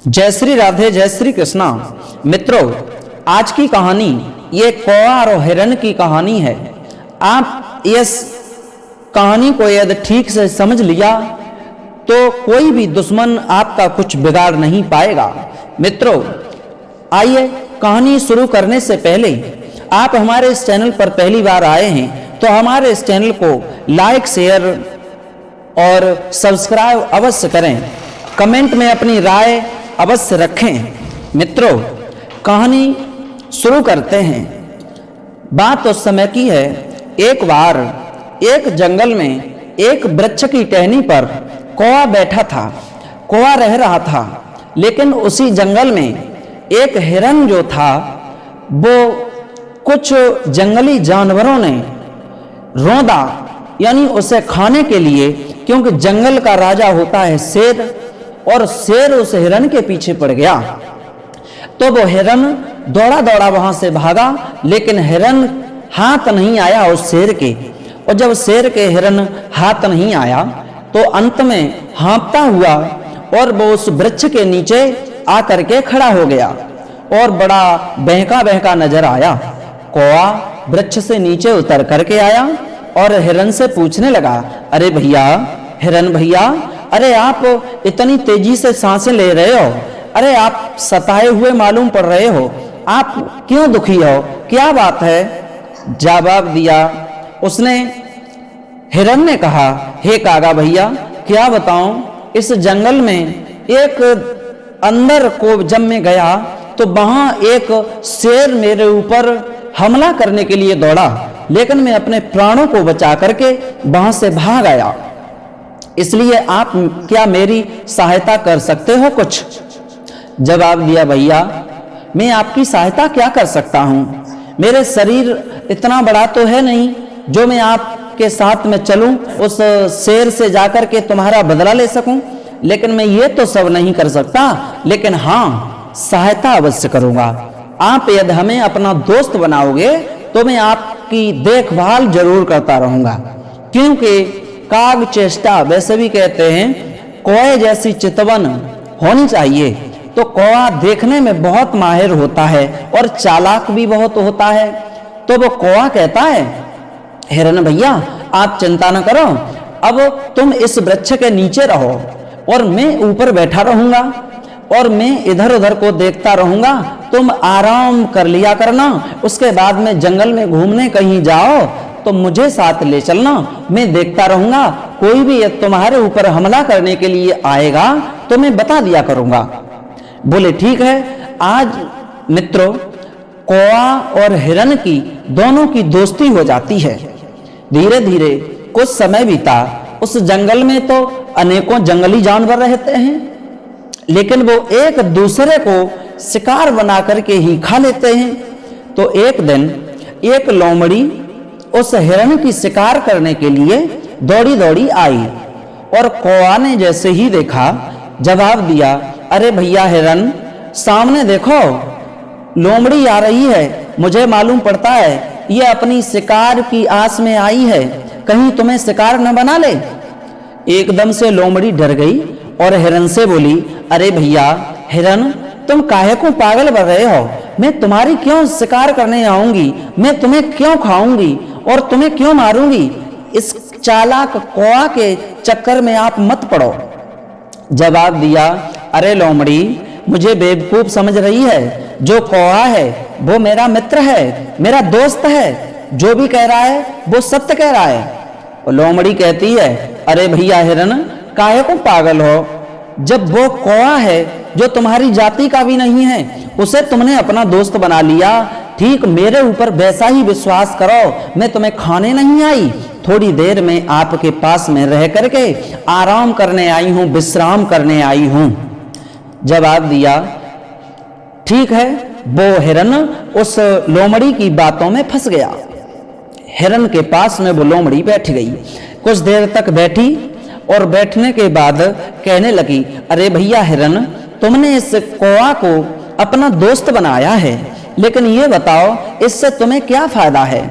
जय श्री राधे, जय श्री कृष्णा। मित्रों, आज की कहानी ये कौआ और हिरण की कहानी है। आप इस कहानी को यदि ठीक से समझ लिया तो कोई भी दुश्मन आपका कुछ बिगाड़ नहीं पाएगा। मित्रों, आइए कहानी शुरू करने से पहले आप हमारे इस चैनल पर पहली बार आए हैं तो हमारे इस चैनल को लाइक, शेयर और सब्सक्राइब अवश्य करें। कमेंट में अपनी राय अवश्य रखें। मित्रों, कहानी शुरू करते हैं। बात उस समय की है, एक बार एक जंगल में एक वृक्ष की टहनी पर कौआ बैठा था। कौआ रह रहा था, लेकिन उसी जंगल में एक हिरण जो था वो कुछ जंगली जानवरों ने रौंदा, यानी उसे खाने के लिए, क्योंकि जंगल का राजा होता है शेर, और शेर उस हिरण के पीछे पड़ गया। तो वो हिरण दौड़ा दौड़ा वहां से भागा, लेकिन हिरण हाथ नहीं आया उस शेर के। और जब शेर के हिरण हाथ नहीं आया तो अंत में हाँफता हुआ और वो उस वृक्ष के नीचे आकर के खड़ा हो गया और बड़ा बहका बहका नजर आया। कौआ वृक्ष से नीचे उतर करके आया और हिरण से पूछने लगा, अरे भैया, हिरण भैया, अरे आप इतनी तेजी से सांसें ले रहे हो, अरे आप सताए हुए मालूम पड़ रहे हो, आप क्यों दुखी हो, क्या बात है? जवाब दिया उसने। हिरण ने कहा, हे कागा भैया, क्या बताऊं, इस जंगल में एक अंदर को जब मैं गया तो वहां एक शेर मेरे ऊपर हमला करने के लिए दौड़ा, लेकिन मैं अपने प्राणों को बचा करके वहां से भाग आया। इसलिए आप क्या मेरी सहायता कर सकते हो कुछ? जवाब दिया, भैया, मैं आपकी सहायता क्या कर सकता हूं? मेरे शरीर इतना बड़ा तो है नहीं जो मैं आपके साथ में चलूं, उस शेर से जाकर के तुम्हारा बदला ले सकूं। लेकिन मैं ये तो सब नहीं कर सकता, लेकिन हाँ, सहायता अवश्य करूंगा। आप यदि हमें अपना दोस्त बनाओगे तो मैं आपकी देखभाल जरूर करता रहूंगा, क्योंकि काग चेष्टा वैसे भी कहते हैं, कौए जैसी चितवन होनी चाहिए। तो कौआ देखने में बहुत माहिर होता है और चालाक भी बहुत होता है। तो वो कौआ कहता है, हिरण भैया, आप चिंता न करो, अब तुम इस वृक्ष के नीचे रहो और मैं ऊपर बैठा रहूंगा और मैं इधर उधर को देखता रहूंगा, तुम आराम कर लिया करना। उसके बाद में जंगल में घूमने कहीं जाओ तो मुझे साथ ले चलना, मैं देखता रहूंगा। कोई भी तुम्हारे ऊपर हमला करने के लिए आएगा तो मैं बता दिया करूंगा। बोले, ठीक है। आज मित्रों, कौआ और हिरण की दोनों की दोस्ती हो जाती है। धीरे धीरे कुछ समय बीता। उस जंगल में तो अनेकों जंगली जानवर रहते हैं, लेकिन वो एक दूसरे को शिकार बना करके ही खा लेते हैं। तो एक दिन एक लोमड़ी उस हिरण की शिकार करने के लिए दौड़ी दौड़ी आई और कौआ ने जैसे ही देखा, जवाब दिया, अरे भैया हिरण, सामने देखो, लोमड़ी आ रही है। मुझे मालूम पड़ता है ये अपनी शिकार की आस में आई है, कहीं तुम्हें शिकार न बना ले। एकदम से लोमड़ी डर गई और हिरण से बोली, अरे भैया हिरण, तुम काहे को पागल बन रहे हो? मैं तुम्हारी क्यों शिकार करने आऊंगी? मैं तुम्हें क्यों खाऊंगी और तुम्हें क्यों मारूंगी? इस चालाक कौआ के चक्कर में आप मत पड़ो। जवाब दिया, अरे लोमड़ी, मुझे बेवकूफ समझ रही है? जो कौआ है वो मेरा मित्र है, मेरा दोस्त है, जो भी कह रहा है वो सत्य कह रहा है। और लोमड़ी कहती है, अरे भैया हिरण, काहे को पागल हो? जब वो कौआ है जो तुम्हारी जाति का भी नहीं है, उसे तुमने अपना दोस्त बना लिया, ठीक मेरे ऊपर वैसा ही विश्वास करो। मैं तुम्हें खाने नहीं आई, थोड़ी देर में आपके पास में रह करके आराम करने आई हूं, विश्राम करने आई हूं। जवाब दिया, ठीक है। वो हिरण उस लोमड़ी की बातों में फंस गया। हिरण के पास में वो लोमड़ी बैठ गई। कुछ देर तक बैठी और बैठने के बाद कहने लगी, अरे भैया हिरण, तुमने इस कौआ को अपना दोस्त बनाया है, लेकिन ये बताओ इससे तुम्हें क्या फायदा है?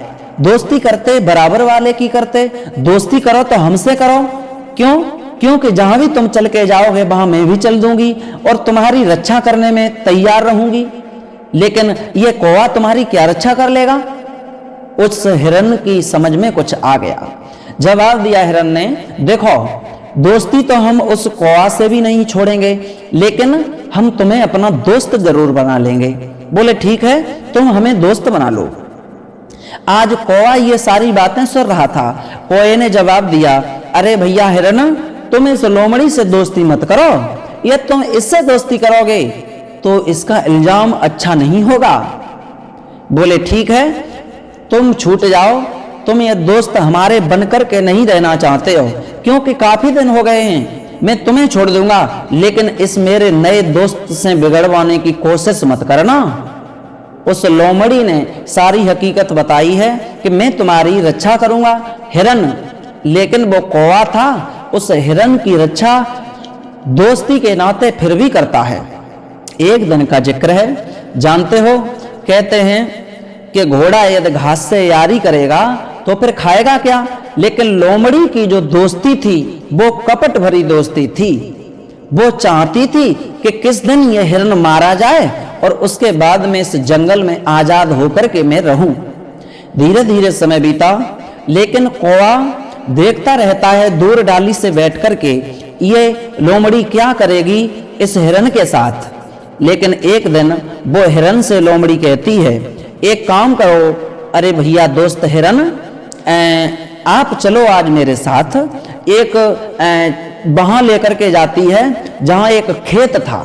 दोस्ती करते बराबर वाले की करते, दोस्ती करो तो हमसे करो, क्यों? क्योंकि जहां भी तुम चल के जाओगे वहां मैं भी चल दूंगी और तुम्हारी रक्षा करने में तैयार रहूंगी। लेकिन ये कौवा तुम्हारी क्या रक्षा कर लेगा? उस हिरन की समझ में कुछ आ गया। जवाब दिया हिरन ने, देखो दोस्ती तो हम उस कौवा से भी नहीं छोड़ेंगे, लेकिन हम तुम्हें अपना दोस्त जरूर बना लेंगे। बोले ठीक है, तुम हमें दोस्त बना लो। आज कौवा ये सारी बातें सुन रहा था। कौवे ने जवाब दिया, अरे भैया हिरन, तुम इस लोमड़ी से दोस्ती मत करो, ये तुम इससे दोस्ती करोगे तो इसका इल्जाम अच्छा नहीं होगा। बोले ठीक है, तुम छूट जाओ, तुम ये दोस्त हमारे बनकर के नहीं रहना चाहते हो, क्योंकि काफी दिन हो गए हैं। मैं तुम्हें छोड़ दूंगा, लेकिन इस मेरे नए दोस्त से बिगड़वाने की कोशिश मत करना। उस लोमड़ी ने सारी हकीकत बताई है कि मैं तुम्हारी रक्षा करूंगा। हिरन, लेकिन वो कौवा था, उस हिरन की रक्षा दोस्ती के नाते फिर भी करता है। एक दिन का जिक्र है, जानते हो, कहते हैं कि घोड़ा यदि घास से यारी करेगा तो फिर खाएगा क्या? लेकिन लोमड़ी की जो दोस्ती थी वो कपट भरी दोस्ती थी। वो चाहती थी कि किस दिन यह हिरन मारा जाए और उसके बाद में इस जंगल में आजाद होकर के मैं रहूं। धीरे धीरे समय बीता, लेकिन कौवा देखता रहता है दूर डाली से बैठ करके ये लोमड़ी क्या करेगी इस हिरन के साथ। लेकिन एक दिन वो हिरन से लोमड़ी कहती है, एक काम करो, अरे भैया दोस्त हिरन, आप चलो आज मेरे साथ। एक वहां लेकर के जाती है जहां एक खेत था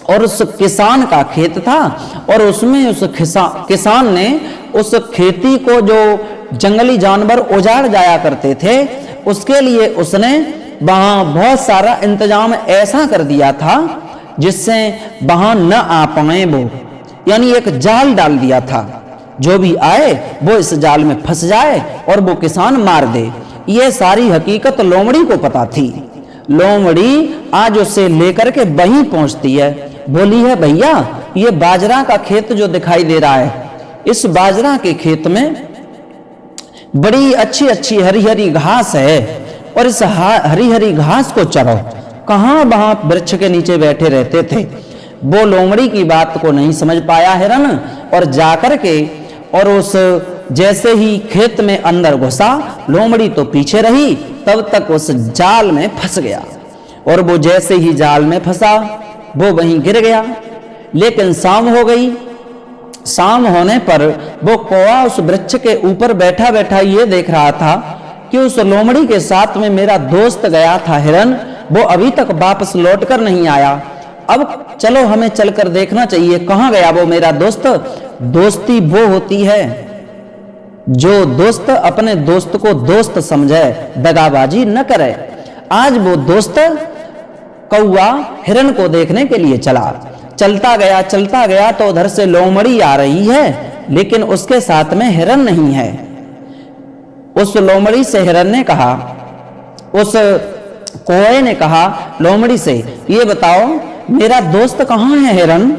और उस किसान का खेत था, और उसमें उस किसान ने उस खेती को जो जंगली जानवर उजाड़ जाया करते थे उसके लिए उसने वहां बहुत सारा इंतजाम ऐसा कर दिया था जिससे वहां न आ पाए वो, यानी एक जाल डाल दिया था, जो भी आए वो इस जाल में फंस जाए और वो किसान मार दे। ये सारी हकीकत लोमड़ी को पता थी। लोमड़ी आज उसे लेकर के वहीं पहुंचती है। बोली है, भैया ये बाजरा का खेत जो दिखाई दे रहा है, इस बाजरा के खेत में बड़ी अच्छी अच्छी हरी हरी घास है और इस हरी हरी घास को चरो। कहां वहां वृक्ष के नीचे बैठे रहते थे। वो लोमड़ी की बात को नहीं समझ पाया हिरन, और जाकर के और उस जैसे ही खेत में अंदर घुसा, लोमड़ी तो पीछे रही, तब तक उस जाल में फंस गया। और वो जैसे ही जाल में फंसा वो वहीं गिर गया। लेकिन शाम हो गई। शाम होने पर वो कौवा उस वृक्ष के ऊपर बैठा बैठा ये देख रहा था कि उस लोमड़ी के साथ में मेरा दोस्त गया था हिरन, वो अभी तक वापस लौट कर नहीं आया। अब चलो हमें चलकर देखना चाहिए कहां गया वो मेरा दोस्त। दोस्ती वो होती है जो दोस्त अपने दोस्त को दोस्त समझे, दगाबाजी न करे। आज वो दोस्त कौवा हिरन को देखने के लिए चला। चलता गया तो उधर से लोमड़ी आ रही है, लेकिन उसके साथ में हिरन नहीं है। उस लोमड़ी से हिरन ने कहा, उस कौवे ने कहा लोमड़ी से, ये बताओ मेरा दोस्त कहाँ है हिरन?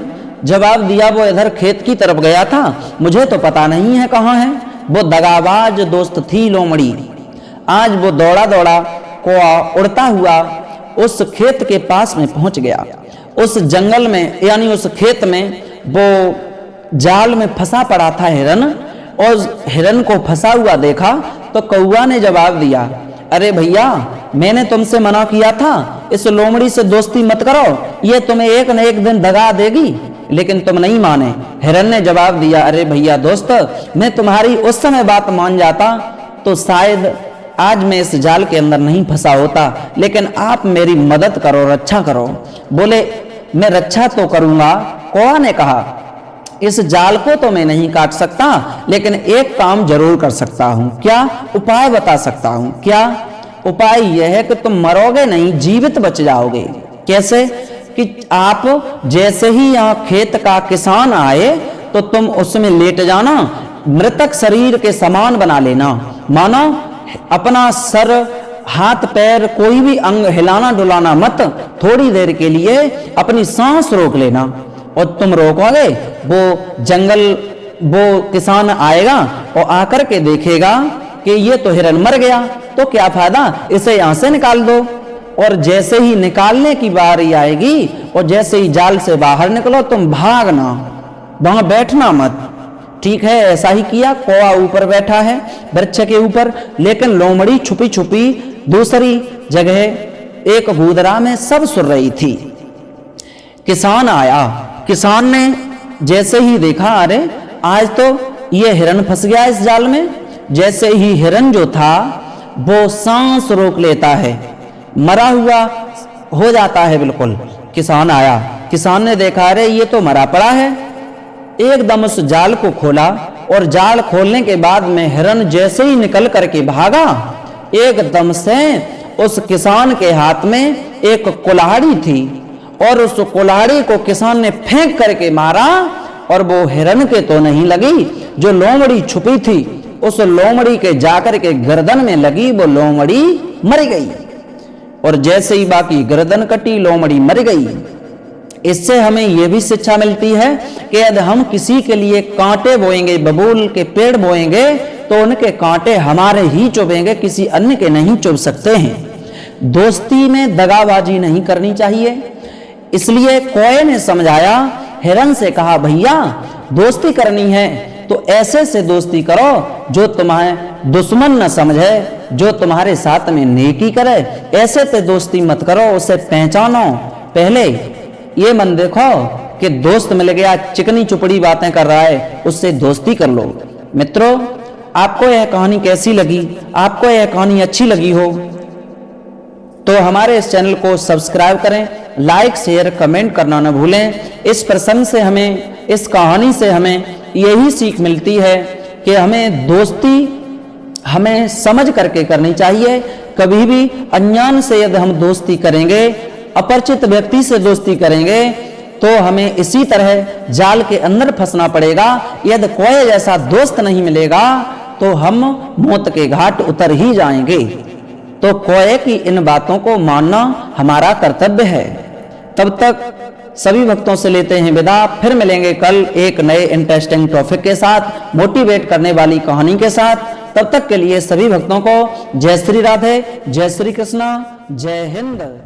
जवाब दिया, वो इधर खेत की तरफ गया था, मुझे तो पता नहीं है कहाँ है। वो दगाबाज दोस्त थी लोमड़ी। आज वो दौड़ा दौड़ा कौवा उड़ता हुआ उस खेत के पास में पहुंच गया। उस जंगल में यानी उस खेत में वो जाल में फंसा पड़ा था हिरन, और हिरन को फंसा हुआ देखा तो कौवा ने जवाब दिया, अरे भैया मैंने तुमसे मना किया था इस लोमड़ी से दोस्ती मत करो, ये तुम्हें एक न एक दिन दगा देगी, लेकिन तुम नहीं माने। हिरन ने जवाब दिया, अरे भैया दोस्त, मैं तुम्हारी उस समय बात मान जाता तो शायद आज मैं इस जाल के अंदर नहीं फंसा होता, लेकिन आप मेरी मदद करो, रक्षा करो। बोले, मैं रक्षा तो करूंगा। कौवा ने कहा, इस जाल को तो मैं नहीं काट सकता, लेकिन एक काम जरूर कर सकता हूं। क्या? उपाय बता सकता हूं। क्या उपाय? यह है कि तुम मरोगे नहीं, जीवित बच जाओगे। कैसे? कि आप जैसे ही यहाँ खेत का किसान आए तो तुम उसमें लेट जाना, मृतक शरीर के समान बना लेना, मानो अपना सर, हाथ पैर, कोई भी अंग हिलाना डुलाना मत। थोड़ी देर के लिए अपनी सांस रोक लेना, और तुम रोकोगे वो जंगल, वो किसान आएगा और आकर के देखेगा कि ये तो हिरन मर गया, तो क्या फायदा, इसे यहां से निकाल दो। और जैसे ही निकालने की बारी आएगी और जैसे ही जाल से बाहर निकलो तुम भागना, वहां बैठना मत। ठीक है, ऐसा ही किया। कौआ ऊपर बैठा है वृक्ष के ऊपर, लेकिन लोमड़ी छुपी छुपी दूसरी जगह एक गूदरा में सब सुन रही थी। किसान आया, किसान ने जैसे ही देखा, अरे आज तो ये हिरन फंस गया इस जाल में। जैसे ही हिरन जो था वो सांस रोक लेता है, मरा हुआ हो जाता है बिल्कुल। किसान आया, किसान ने देखा अरे ये तो मरा पड़ा है। एकदम उस जाल को खोला और जाल खोलने के बाद में हिरन जैसे ही निकल करके भागा, एकदम से उस किसान के हाथ में एक कुल्हाड़ी थी और उस कुल्हाड़ी को किसान ने फेंक करके मारा और वो हिरन के तो नहीं लगी, जो लोमड़ी छुपी थी उस लोमड़ी के जाकर के गर्दन में लगी, वो लोमड़ी मर गई। और जैसे ही बाकी गर्दन कटी, लोमड़ी मर गई। इससे हमें यह भी शिक्षा मिलती है कि यदि हम किसी के लिए कांटे बोएंगे, बबूल के पेड़ बोएंगे, तो उनके कांटे हमारे ही चुभेंगे, किसी अन्य के नहीं चुभ सकते हैं। दोस्ती में दगाबाजी नहीं करनी चाहिए। इसलिए कौए ने समझाया, हिरन से कहा भैया दोस्ती करनी है तो ऐसे से दोस्ती करो जो तुम्हें दुश्मन न समझे, जो तुम्हारे साथ में नेकी करे। ऐसे से दोस्ती मत करो, उसे पहचानो। पहले ये मन देखो कि दोस्त मिल गया, चिकनी चुपड़ी बातें कर रहा है, उससे दोस्ती कर लो। मित्रों, आपको यह कहानी कैसी लगी? आपको यह कहानी अच्छी लगी हो तो हमारे इस चैनल को सब्सक्राइब करें, लाइक शेयर कमेंट करना न भूलें। इस प्रसंग से हमें, इस कहानी से हमें यही सीख मिलती है कि हमें दोस्ती हमें समझ करके करनी चाहिए। कभी भी अनजान से यदि हम दोस्ती करेंगे, अपरिचित व्यक्ति से दोस्ती करेंगे, तो हमें इसी तरह जाल के अंदर फंसना पड़ेगा। यदि कोई जैसा दोस्त नहीं मिलेगा तो हम मौत के घाट उतर ही जाएंगे। तो कोए की इन बातों को मानना हमारा कर्तव्य है। तब तक सभी भक्तों से लेते हैं विदा। फिर मिलेंगे कल एक नए इंटरेस्टिंग टॉपिक के साथ, मोटिवेट करने वाली कहानी के साथ। तब तक के लिए सभी भक्तों को जय श्री राधे, जय श्री कृष्णा, जय हिंद।